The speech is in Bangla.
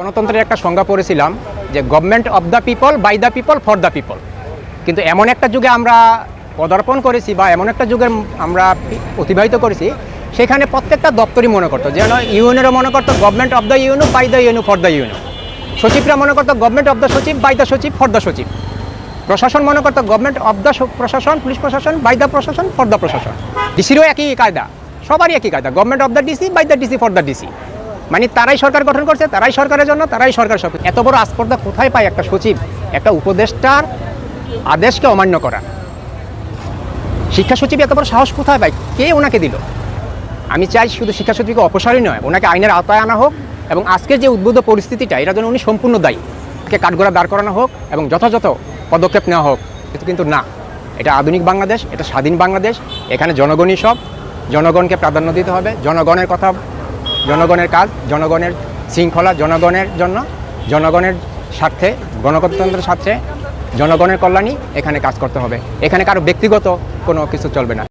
গণতন্ত্রের একটা সংজ্ঞা পড়েছিলাম যে government of the people, by the people, for the people. কিন্তু এমন একটা যুগে আমরা পদার্পণ করেছি বা এমন একটা যুগের আমরা অতিবাহিত করেছি, সেখানে প্রত্যেকটা দপ্তরই মনে করতো, যেন ইউএনেরও মনে করতো government of the UNO, by the UNO, for the UNO. সচিবরা মনে করতো গভর্নমেন্ট অফ দ্য সচিব, বাই দ্য সচিব, ফর দ্য সচিব। প্রশাসন মনে করতো গভর্নমেন্ট অফ দ্য প্রশাসন, পুলিশ প্রশাসন, বাই দ্য প্রশাসন, ফর দ্য প্রশাসন। ডিসিরও একই কায়দা, সবারই একই কায়দা, government of the DC, by the DC, for the DC. মানে তারাই সরকার গঠন করছে, তারাই সরকারের জন্য, তারাই সরকার সব। এত বড় আস্পর্ধা কোথায় পায় একটা সচিব, একটা উপদেষ্টার আদেশকে অমান্য করা? শিক্ষা সচিব এত বড় সাহস কোথায় পায়? কে ওনাকে দিল? আমি চাই শুধু শিক্ষা সচিবকে অপসারই নয়, ওনাকে আইনের আওতায় আনা হোক এবং আজকের যে উদ্বুদ্ধ পরিস্থিতিটা, এটা যেন উনি সম্পূর্ণ দায়ী। কে কাঠগড়া দাঁড় করানো হোক এবং যথাযথ পদক্ষেপ নেওয়া হোক। কিন্তু না, এটা আধুনিক বাংলাদেশ, এটা স্বাধীন বাংলাদেশ। এখানে জনগণই সব, জনগণকে প্রাধান্য দিতে হবে। জনগণের কথা, জনগণের কাজ, জনগণের শৃঙ্খলা, জনগণের জন্য, জনগণের স্বার্থে, গণতন্ত্রের স্বার্থে, জনগণের কল্যাণই এখানে কাজ করতে হবে। এখানে কারো ব্যক্তিগত কোনো কিছু চলবে না।